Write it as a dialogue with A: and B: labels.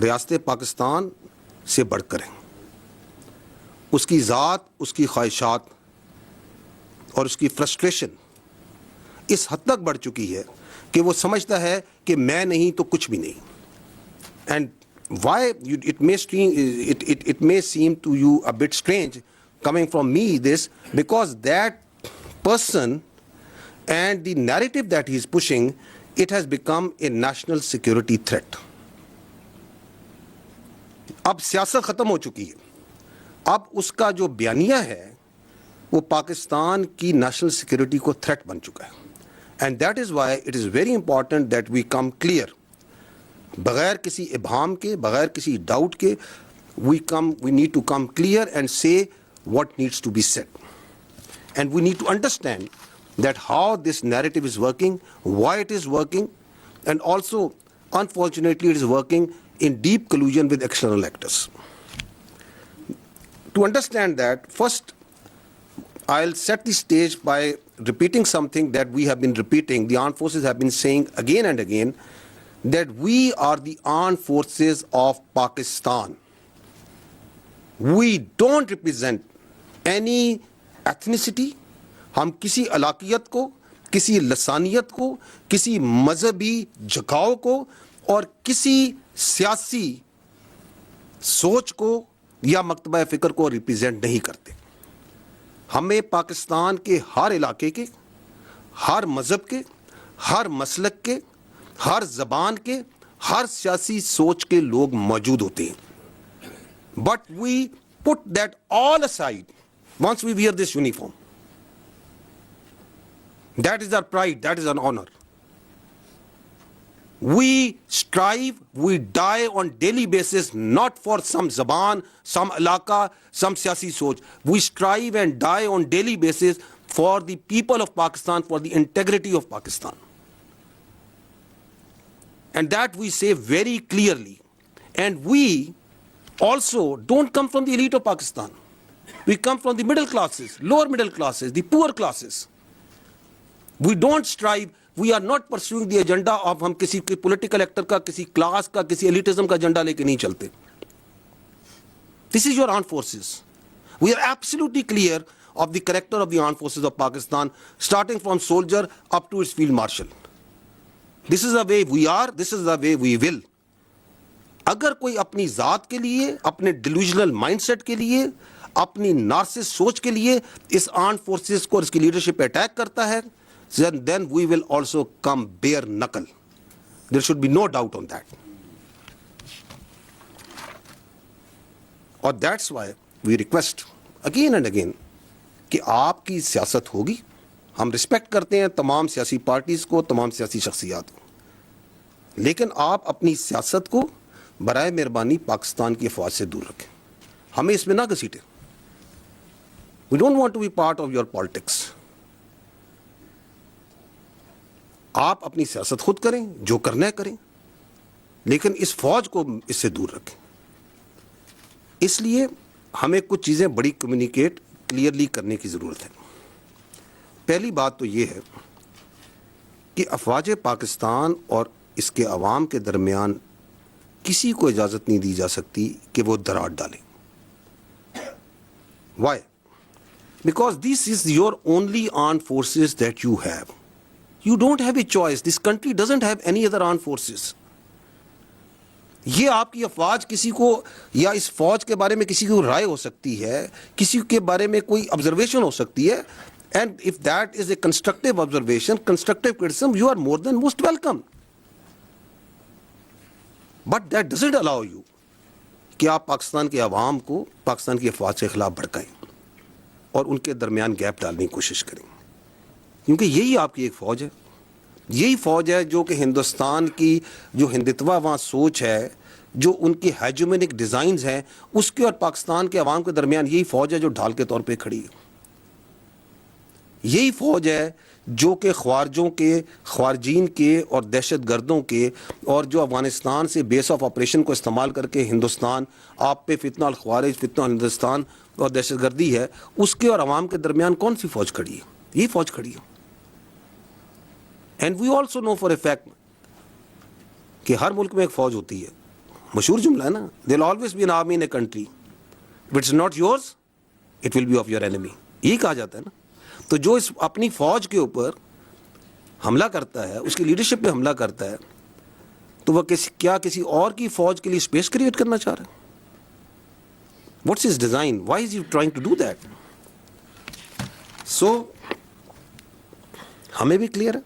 A: ریاست پاکستان سے بڑھ کر ہیں. اس کی ذات, اس کی خواہشات اور اس کی فرسٹریشن اس حد تک بڑھ چکی ہے کہ وہ سمجھتا ہے کہ میں نہیں تو کچھ بھی نہیں. And why it may seem to you a bit strange coming from me this, because that person and the narrative that he is pushing, it has become a national security threat. اب سیاست ختم ہو چکی ہے. اب اس کا جو بیانیہ ہے وہ پاکستان کی نیشنل سیکورٹی کو تھریٹ بن چکا ہے. And that is why it is very important that we come clear, بغیر کسی ابہام کے, بغیر کسی ڈاؤٹ کے, we need to come clear and say what needs to be said. And we need to understand that how this narrative is working, why it is working, and also, unfortunately, it is working in deep collusion with external actors. To understand that, first, I'll set the stage by repeating something that we have been repeating, the armed forces have been saying again and again, that we are the armed forces of Pakistan. We don't represent any ethnicity. ہم کسی علاقیت کو, کسی لسانیت کو, کسی مذہبی جھکاؤ کو اور کسی سیاسی سوچ کو یا مکتبہ فکر کو ریپرزینٹ نہیں کرتے. ہمیں پاکستان کے ہر علاقے کے, ہر مذہب کے, ہر مسلک کے, ہر زبان کے, ہر سیاسی سوچ کے لوگ موجود ہوتے ہیں. But we put that all aside once we wear this uniform. That is our pride, that is our honor. We strive, we die on daily basis, not for some zaban, some alaka, some siyasi soch. We strive and die on daily basis for the people of Pakistan, for the integrity of Pakistan. And that we say very clearly. And we also don't come from the elite of Pakistan. We come from the middle classes, lower middle classes, the poor classes. We don't strive, we are not pursuing the agenda of ہم کسی political actor کا, کسی class کا, کسی elitism کا agenda لے کے نہیں چلتے. This is your armed forces. We are absolutely clear of the character of the armed forces of Pakistan, starting from soldier up to its field marshal. This is the way we are, this is the way we will. اگر کوئی اپنی ذات کے لیے, اپنے delusional mindset کے لیے, اپنی نارسس سوچ کے لیے اس آرمڈ فورسز کو اور اس کی لیڈرشپ پہ اٹیک کرتا ہے, then we will also come bare knuckle. There should be no doubt on that. اور that's why we request again and again کہ آپ کی سیاست ہوگی. ہم رسپیکٹ کرتے ہیں تمام سیاسی پارٹیز کو, تمام سیاسی شخصیات کو, لیکن آپ اپنی سیاست کو برائے مہربانی پاکستان کی افواج سے دور رکھیں. ہمیں اس میں نہ گھسیٹیں. We don't want to be part of your politics. آپ اپنی سیاست خود کریں, جو کرنا ہے کریں, لیکن اس فوج کو اس سے دور رکھیں. اس لیے ہمیں کچھ چیزیں بڑی کمیونیکیٹ کلیئرلی کرنے کی ضرورت ہے. پہلی بات تو یہ ہے کہ افواج پاکستان اور اس کے عوام کے درمیان کسی کو اجازت نہیں دی جا سکتی کہ وہ دراڑ ڈالیں. Why? Because this is your only armed forces that you have. You don't have a choice. This country doesn't have any other armed forces. یہ آپ کی افواج کسی کو یا اس فوج کے بارے میں کسی کو رائے ہو سکتی ہے, کسی کے بارے میں کوئی observation ہو سکتی ہے, and if that is a constructive observation, constructive criticism, you are more than most welcome. But that doesn't allow you کہ آپ پاکستان کے عوام کو پاکستان کی افواج کے خلاف بھڑکائیں اور ان کے درمیان گیپ ڈالنے کی کوشش کریں. کیونکہ یہی آپ کی ایک فوج ہے, یہی فوج ہے جو کہ ہندوستان کی جو ہندتوا وہاں سوچ ہے, جو ان کی ہیجومینک ڈیزائنز ہیں, اس کے اور پاکستان کے عوام کے درمیان یہی فوج ہے جو ڈھال کے طور پہ کھڑی ہے. یہی فوج ہے جو کہ خوارجوں کے, خوارجین کے اور دہشت گردوں کے, اور جو افغانستان سے بیس آف آپریشن کو استعمال کر کے ہندوستان آپ پہ فتنہ الخوارج, فتنہ ہندوستان اور دہشت گردی ہے, اس کے اور عوام کے درمیان کون سی فوج کھڑی ہے؟ یہی فوج کھڑی ہے. And we also know for a fact کہ ہر ملک میں ایک فوج ہوتی ہے, مشہور جملہ ہے نا, there will always be an army in a country. If it's not yours, it will be of your enemy. یہی کہا جاتا ہے نا. تو جو اس اپنی فوج کے اوپر حملہ کرتا ہے, اس کی لیڈرشپ پہ حملہ کرتا ہے, تو وہ کیا کسی اور کی فوج کے لیے اسپیس کریٹ کرنا چاہ رہا ہے؟ What's his design? Why is he trying to do that? So ہمیں بھی کلیئر ہے